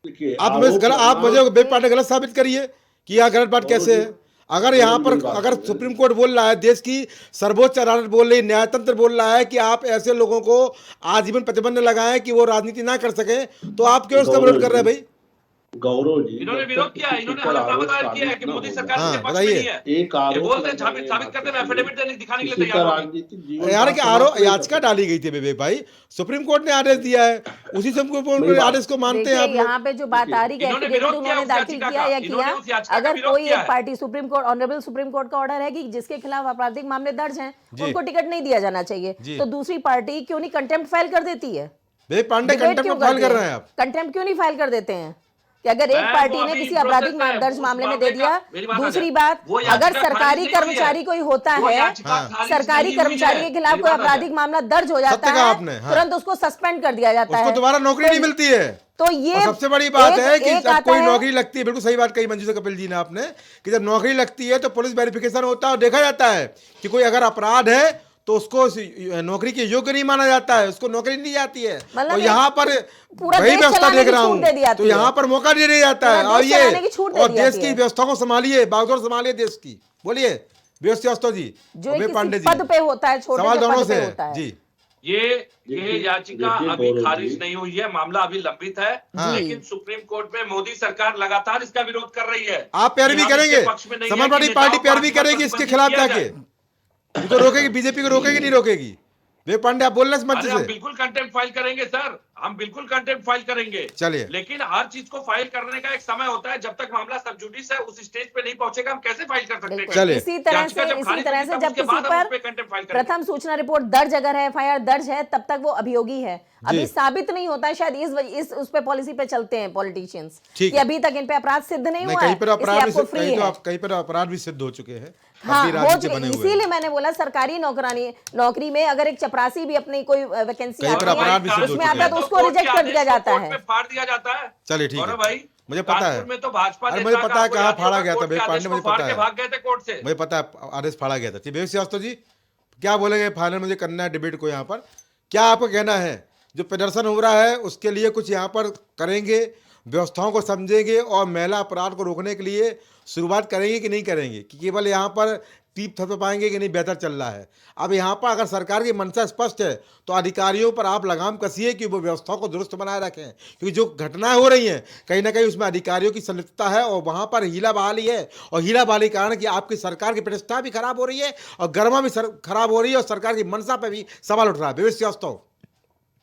देखिए, आप आरोप आप करना- मुझे वे पांडे गलत साबित करिए कि यह गलत बात कैसे है। अगर यहाँ पर अगर सुप्रीम कोर्ट बोल रहा है, देश की सर्वोच्च अदालत बोल रही, न्यायतंत्र बोल रहा है कि आप ऐसे लोगों को आजीवन प्रतिबंध लगाएं कि वो राजनीति ना कर सके, तो आप क्यों उसका विरोध कर रहे हैं भाई? गौरव जी, इन्होंने जब विरोध तक किया, किसी इन्होंने पर हलफनामा आरोप दायर किया है कि साबित मोदी न सरकार हो हाँ, के पक्ष में बताइए। नहीं है। एक ये आरोप बोलते हैं, लगाने साबित करते हैं, एफिडेविट दिखाने के लिए किसी का तैयार होंगे। राजनीतिक जीवन यार का कि समाप्त नहीं याचिका कर डाली गई थी विवेक भाई, सुप्रीम कोर्ट ने आदेश दिया है, उसी सुप्रीम कोर्ट के आदेश को मानते हैं देखिए, आप लोग। यहाँ पे जो बात आ रही है, इन्होंने एफिडेविट विरोध किया उन्होंने उस दाखिल याचिका किया का, या इन्होंने किया, उस याचिका का अगर विरोध कोई किया एक है। Party supreme court, honourable supreme court का ऑर्डर है कि जिसके खिलाफ आपराधिक मामले दर्ज हैं जी। उनको टिकट नहीं दिया जाना चाहिए, जी। तो दूसरी पार्टी क्यों नहीं कंटेम्प्ट फाइल कर देती है? विवेक पांडे डिबेट कंटेम्प्ट क्यों में फाइल करते कर रहे हैं आप? कंटेम्प्ट क्यों नहीं फाइल कर देते हैं कि अगर एक मैं पार्टी तो ने अभी किसी प्रोसेस आपराधिक में है, दर्ज उस मामले में मामले दे दिया? का- मेरी बात आ दूसरी जाए। बात, वो याचिका अगर खारिज सरकारी नहीं हुई है। कर्मचारी कोई होता वो है, याचिका हाँ। खारिज सरकारी नहीं हुई कर्मचारी है। के खिलाफ मेरी कोई बात आ जाए। आपराधिक मामला दर्ज हो जाता सत्य कहा है, आपने, हाँ। तुरंत उसको सस्पेंड कर दिया जाता है। उसको दोबारा नौकरी नहीं मिलती है। तो ये और सबसे बड़ी बात है कि एक जब आता कोई है- नौकरी लगती है, बिल्कुल सही बात कही मंजू से कपिल जी ने आपने, कि जब नौकरी लगती है तो पुलिस वेरिफिकेशन होता है और देखा जाता है कि कोई अगर अपराध है तो उसको नौकरी के योग्य नहीं माना जाता है, उसको नौकरी नहीं जाती है। मतलब और यहाँ पर पूरा वही देश व्यवस्था चलाने देख की रहा छूट दे दी हूँ, जाती तो है। यहाँ पर मौका नहीं दिया जाता है। पूरा देश चलाने की छूट दे और दी देश जाती की है। व्यवस्था को संभालिए, बागडोर संभालिए देश की। बोलिए व्यवस्था जी, जो विवेक एक पांडे किसी जी, पद पे होता है, छोटे सवाल से दोनों पद से पे है होता है। जी। ये देखिए याचिका गौरव अभी जी, खारिज नहीं हुई है, मामला अभी लंबित है। हाँ। लेकिन सुप्रीम कोर्ट में मोदी सरकार लगातार इसका विरोध कर रही है। आप पैरवी कि हम करेंगे, इसके पक्ष में नहीं है समाजवादी कि पार्टी नेताओं को पैरवी आजीवन करेगी इसके प्रतिबंधित खिलाफ किया जाके? जाए। ये तो रोकेगी, बीजेपी को रोकेगी नहीं रोकेगी? विवेक पांडे आप बोल रहे हैं इस मंच अरे हम से। बिल्कुल कंटेम्प्ट फाइल करेंगे सर, हम बिल्कुल कंटेम्प्ट फाइल करेंगे। चलिए। लेकिन हर चीज को फाइल करने का एक समय होता है, जब तक मामला सब जुडिस है उस स्टेज पे नहीं पहुंचेगा, हम कैसे फाइल कर सकते हैं? चलिए। इसी तरह याचिका जब से खारिज होगी, तब जब उसके किसी बाद हम उस पे पर contempt file करेंगे। प्रथम सूचना रिपोर्ट दर्ज अगर है, एफआईआर दर्ज है, तब तक वो अभियोगी है। अभी साबित नहीं होता है, शायद इस उस पे पॉलिसी पे चलते हैं पॉलिटिशियंस ठीक कि है। अभी तक इन पे अपराध सिद्ध नहीं हुआ कहीं है, पर इसलिए अपराध भी आपको सिद्ध- फ्री कहीं तो है। कहीं पर अपराध भी सिद्ध हो चुके हैं, हाँ, अब भी हो राजनीति चुके, बने हुए हैं। इसीलिए मैंने बोला सरकारी नौकरी में अगर एक चपरासी भी अपनी कोई वैकेंसी कहीं पर आती अपराध भी है, सिद्ध हो उसमें चुके आता है हैं। तो उसको रिजेक्ट कर दिया जाता है। कोर्ट में फाड़ दिया जाता है। चलिए ठीक है, गौरव भाई, मुझे पता है। कानपुर में तो भाजपा अरे नेता मुझे पता है का कहाँ कोई फाड़ा आदेश गया था, कोर्ट के विवेक पांडे आदेश को मुझे फाड़ पता के है। भाग गए थे कोर्ट से। मुझे पता है आदेश फाड़ा गया था। विवेक श्रीवास्तव जी क्या बोलेंगे फाइनल मुझे करना है डिबेट को यहाँ पर, क्या आपका कहना है जो प्रदर्शन हो रहा है उसके लिए कुछ यहाँ पर करेंगे, व्यवस्थाओं को समझेंगे और महिला अपराध को रोकने के लिए शुरुआत करेंगे कि नहीं करेंगे, कि केवल यहाँ पर टीप थपथपाएंगे कि नहीं बेहतर चल रहा है। अब यहाँ पर अगर सरकार की मंशा स्पष्ट है तो अधिकारियों पर आप लगाम कसिए कि वो व्यवस्थाओं को दुरुस्त बनाए रखें, क्योंकि जो घटनाएं हो रही हैं कहीं ना कहीं उसमें अधिकारियों की संलिप्तता है और वहाँ पर हीला बहाली है, और हीला बहाली के कारण कि आपकी सरकार की प्रतिष्ठा भी खराब हो रही है और गरिमा भी खराब हो रही है और सरकार की मंशा पर भी सवाल उठ रहा है। विवेक श्रीवास्तव।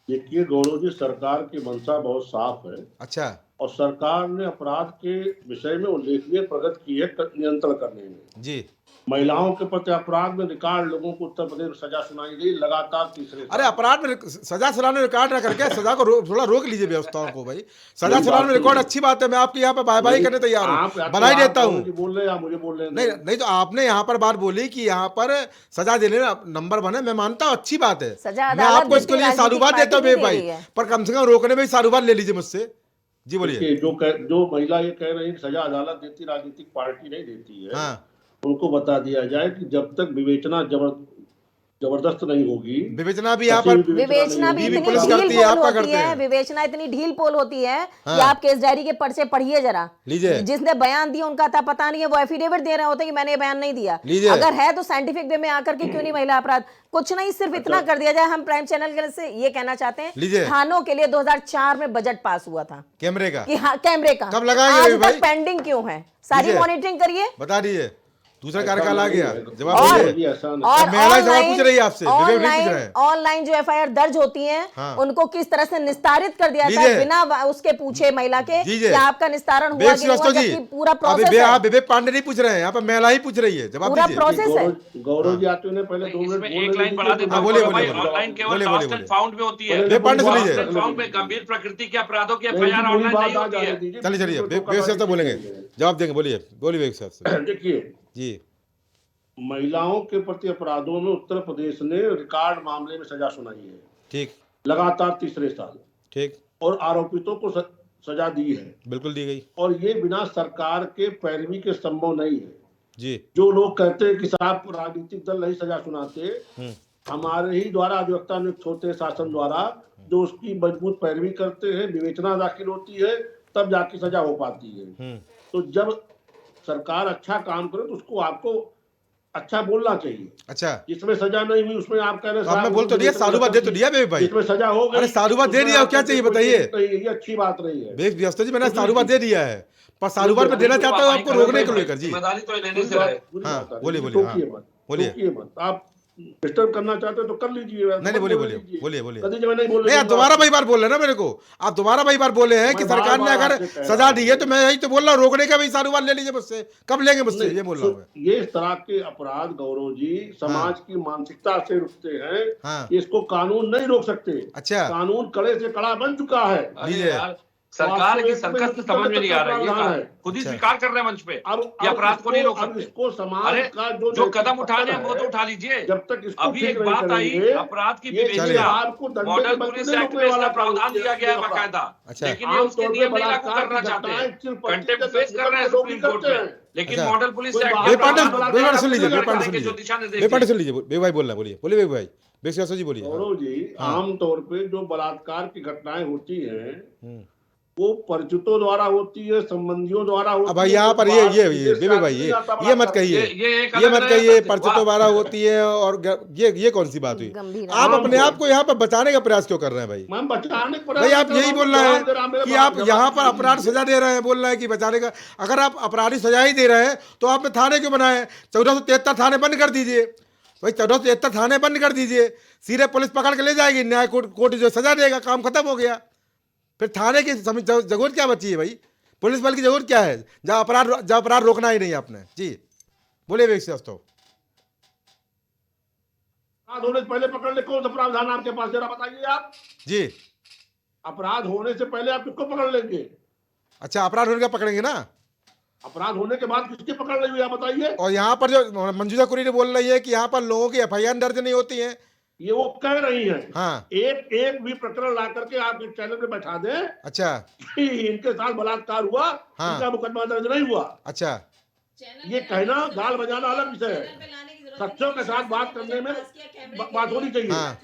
देखिए गौरव जी, सरकार की मंशा बहुत साफ है। अच्छा। और सरकार ने अपराध के विषय में उल्लेखनीय प्रगति की है नियंत्रण करने में। जी। महिलाओं के प्रति अपराध में रिकॉर्ड लोगों को उत्तर प्रदेश में सजा सुनाई गई लगातार तीसरे अरे अपराध में सजा सुनाने रिकॉर्ड ना करके सजा को थोड़ा रोक लीजिए व्यवस्थाओं को भाई। सजा सुनाने में रिकॉर्ड अच्छी बात है, मैं आपके यहाँ पे बाय बाय करने तैयार हूँ, बधाई देता हूँ। बोल रहे मुझे बोल रहे नहीं नहीं, तो आपने यहाँ पर बात बोली कि यहाँ पर सजा देने में नंबर बने, मैं मानता हूँ अच्छी बात है, मैं आपको इसके लिए साधुवाद देता हूँ भाई, पर कम से कम रोकने में साधुवाद ले लीजिए मुझसे। जी बोलिए। जो महिला ये कह रही है सजा अदालत देती, राजनीतिक पार्टी नहीं देती है। हाँ। उनको बता दिया जाए कि जब तक विवेचना जबरदस्त नहीं होगी, विवेचना भी यहाँ पर विवेचना भी इतनी ढील पोल होती है, विवेचना इतनी ढील पोल होती है कि आप केस डायरी के पर्चे पढ़िए जरा, जिसने बयान दिया उनका था पता नहीं है, वो एफिडेविट दे रहे होते कि मैंने बयान नहीं दिया। अगर है तो साइंटिफिक वे में आकर के क्यों नहीं महिला अपराध, कुछ नहीं सिर्फ इतना कर दिया जाए। हम प्राइम चैनल से ये कहना चाहते हैं, थानों के लिए 2004 में बजट पास हुआ था कैमरे का, कि हाँ कैमरे का कब लगाएंगे आज तक पेंडिंग क्यों है, सारी मॉनिटरिंग करिए, बता दीजिए। दूसरा कार्यकाल आ गया, जवाब पूछ रही है आपसे, ऑनलाइन जो एफआईआर दर्ज होती हैं, हाँ। उनको किस तरह से निस्तारित कर दिया था बिना उसके पूछे महिला के कि आपका निस्तारण हुआ कि नहीं, पूरा प्रोसेस है। आप विवेक पांडे नहीं पूछ रहे हैं, यहाँ पर महिला ही पूछ रही है, जवाब पूरा प्रोसेस है। गौरव जी आते ने पहले 2 मिनट एक लाइन बढ़ा देता हूं, ऑनलाइन केवल लॉस्ट एंड फाउंड में होती है, विवेक पांडे सुन लीजिए, फाउंड में गंभीर प्रकृति के अपराधों की एफआईआर ऑनलाइन नहीं होती है। चलिए चलिए विवेक साहब बोलेंगे, जवाब देंगे, बोलिए विवेक साहब। देखिए जी, महिलाओं के प्रति अपराधों में उत्तर प्रदेश ने रिकॉर्ड मामले में सजा सुनाई है, ठीक, लगातार तीसरे साल, ठीक, और आरोपितों को सजा दी है, बिल्कुल दी गई, और ये बिना सरकार के पैरवी के संभव नहीं है। जी, जो लोग कहते हैं कि साहब राजनीतिक दल नहीं सजा सुनाते, हमारे ही द्वारा अधिवक्ता नियुक्त होते हैं शासन द्वारा, जो उसकी मजबूत पैरवी करते हैं, विवेचना दाखिल होती है, तब जाके सजा हो पाती है। तो जब सरकार अच्छा काम करे तो उसको आपको अच्छा बोलना चाहिए। अच्छा, जिसमें सजा नहीं हुई उसमें आप कह रहे हैं, मैं बोल तो दिया, साधुवाद दे तो दिया भाई, जिसमें सजा हो गई, अरे साधुवाद दे दिया, क्या चाहिए बताइए। ये अच्छी बात नहीं है व्यवस्था जी, मैंने साधुवाद दे दिया है, पर साधुवाद में देना चाहता हूँ आपको रोकने को लेकर। जी हाँ बोलिए बोलिए बोलिए, आप डिस्टर्ब करना चाहते हो तो कर लीजिए। नहीं बोलिए बोलिए बोलिए बोलिए, नहीं आप दोबारा भाई बार बोल रहे हैं ना मेरे को, आप दोबारा भाई बार बोले हैं कि सरकार ने अगर सजा दी है तो मैं यही तो बोल रहा हूँ, रोकने का भी साधुवाद ले लीजिए मुझसे, कब लेंगे मुझसे, ये बोल रहा हूँ। ये इस तरह के अपराध गौरव जी समाज की मानसिकता से रुकते हैं, इसको कानून नहीं रोक सकते। अच्छा, कानून कड़े से कड़ा बन चुका है, सरकार की सरकस समझ में नहीं आ रही है, खुद ही स्वीकार कर रहे हैं मंच पे, ये अपराध को नहीं रोक सकते। इसको समाज का जो कदम उठाने हैं वो तो उठा लीजिए। जब तक इसको अभी एक बात आई, अपराध की विवेचना मॉडल पुलिस एक्ट में इसका प्रावधान दिया गया है बाकायदा, लेकिन ये उसके नियम नहीं लागू करना चाहते हैं, कंटेम्प्ट फेस कर रहे हैं सुप्रीम कोर्ट में, लेकिन मॉडल पुलिस एक्ट सुन लीजिए, भाई बोलना, बोलिए बोलिए भाई जी बोलिए। गौरव जी, आमतौर पे जो बलात्कार की घटनाएं होती हैं वो परिचितों द्वारा होती है, संबंधियों द्वारा होती है। अब यहाँ पर ये भाई ये मत कहिए, ये मत कहिए परिचितों द्वारा होती है, और ये कौन सी बात हुई। आप अपने आप को यहाँ पर बचाने का प्रयास क्यों कर रहे हैं भाई? मैं बचाने का भाई आप यही बोल रहे हैं कि आप यहाँ पर अपराध सजा दे रहे हैं, बोल रहे हैं कि बचाने का। अगर आप अपराधी सजा ही दे रहे हैं तो आपने थाने क्यों बनाए? 1473 थाने बंद कर दीजिए भाई, 1473 थाने बंद कर दीजिए, सीधे पुलिस पकड़ के ले जाएगी, न्याय कोर्ट जो सजा देगा, काम खत्म हो गया। फिर थाने की जरूरत क्या बची है भाई? पुलिस बल की जरूरत क्या है जहाँ अपराध रोकना ही नहीं आपने? जी बोलिए विवेक श्रीवास्तव। अपराध होने से पहले पकड़ ले, कौन सा प्रावधान आपके पास, जरा बताइए आप। जी, अपराध होने से पहले आप किसको पकड़ लेंगे? अच्छा, अपराध होने का पकड़ेंगे ना, अपराध होने के बाद किसकी पकड़ लेंगे आप बताइए। और यहाँ पर जो मंजूजा कुरेरी बोल रही है कि यहाँ पर लोगों की एफआईआर दर्ज नहीं होती है, ये वो कह रही है। हाँ, एक भी प्रकरण ला करके आप इस चैनल पे बैठा दें, अच्छा, कि इनके साथ बलात्कार हुआ, हाँ, इनका मुकदमा दर्ज नहीं हुआ, अच्छा, ये कहना गाल बजाना अलग विषय है। सच्चों के साथ बात करने में बात होनी चाहिए। हाँ।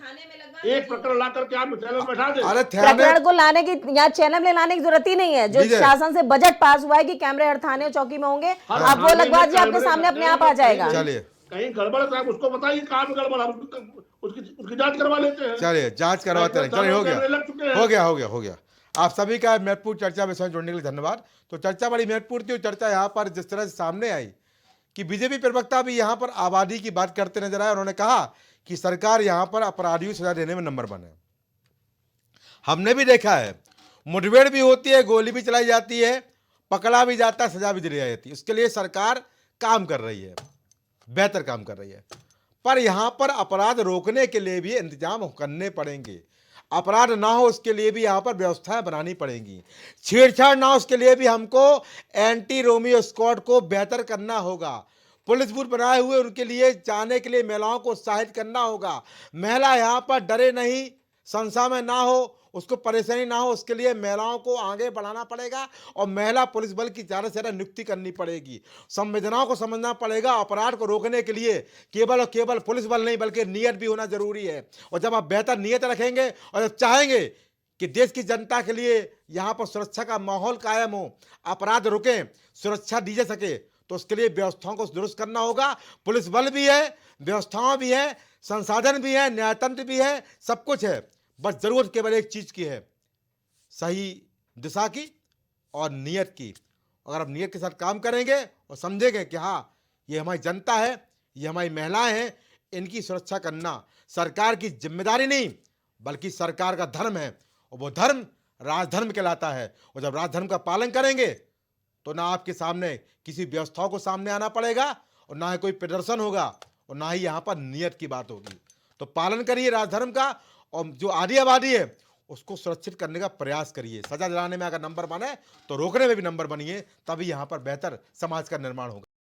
एक प्रकरण ला करके आप चैनल में बैठा दे। अरे थाने प्रकरण को लाने की यहाँ चैनल में लाने की जरूरत ही नहीं है। जो विजय। शासन से बजट पास हुआ है कि कैमरे हर थाने और चौकी में होंगे, हर आप वो थाने लगवा में दीजिए, आपके कैमरे सामने अपने लगे आप आ हैं। जाएगा। चलिए कहीं गड़बड़ है तो आप उसको बताइए कहाँ पे गड़बड़ है, उसकी जांच करवा लेते हैं। चलिए जांच करवाते रहे। चलिए हो कैमरे लग चुके हैं। गया हो गया। आप सभी का महत्वपूर्ण चर्चा में स्वयं जुड़ने के लिए धन्यवाद। तो चर्चा बड़ी महत्वपूर्ण थी। चर्चा यहाँ पर जिस तरह से सामने आई कि बीजेपी प्रवक्ता भी यहाँ पर आबादी की बात करते नजर आए। उन्होंने कहा कि सरकार यहाँ पर अपराधियों को सजा देने में नंबर 1 है। हमने भी देखा है, मुठभेड़ भी होती है, गोली भी चलाई जाती है, पकड़ा भी जाता है, सजा भी दी जाती है। उसके लिए सरकार काम कर रही है, बेहतर काम कर रही है। पर यहाँ पर अपराध रोकने के लिए भी इंतजाम करने पड़ेंगे। अपराध ना हो उसके लिए भी यहाँ पर व्यवस्थाएं बनानी पड़ेंगी। छेड़छाड़ ना हो उसके लिए भी हमको एंटी रोमियो स्क्वाड को बेहतर करना होगा। पुलिस बूथ बनाए हुए उनके लिए जाने के लिए महिलाओं को उत्साहित करना होगा। महिला यहाँ पर डरे नहीं, संशय में ना हो, उसको परेशानी ना हो, उसके लिए महिलाओं को आगे बढ़ाना पड़ेगा और महिला पुलिस बल की ज़्यादा से ज़्यादा नियुक्ति करनी पड़ेगी। संवेदनाओं को समझना पड़ेगा। अपराध को रोकने के लिए केवल और केवल पुलिस बल नहीं बल्कि नीयत भी होना जरूरी है। और जब आप बेहतर नीयत रखेंगे और जब चाहेंगे कि देश की जनता के लिए यहाँ पर सुरक्षा का माहौल कायम हो, अपराध रुकें, सुरक्षा दी जा सके, तो उसके लिए व्यवस्थाओं को दुरुस्त करना होगा। पुलिस बल भी है, व्यवस्थाओं भी है, संसाधन भी है, न्यायतंत्र भी है, सब कुछ है। बस जरूरत केवल एक चीज की है, सही दिशा की और नियत की। अगर आप नियत के साथ काम करेंगे और समझेंगे कि हाँ ये हमारी जनता है, ये हमारी महिलाएं हैं, इनकी सुरक्षा करना सरकार की जिम्मेदारी नहीं बल्कि सरकार का धर्म है। और वो धर्म राजधर्म कहलाता है। और जब राजधर्म का पालन करेंगे तो ना आपके सामने किसी व्यवस्थाओं को सामने आना पड़ेगा और ना ही कोई प्रदर्शन होगा और ना ही यहाँ पर नियत की बात होगी। तो पालन करिए राजधर्म का और जो आधी आबादी है उसको सुरक्षित करने का प्रयास करिए। सजा दिलाने में अगर नंबर 1 है तो रोकने में भी नंबर 1 बनिए, तभी यहाँ पर बेहतर समाज का निर्माण होगा।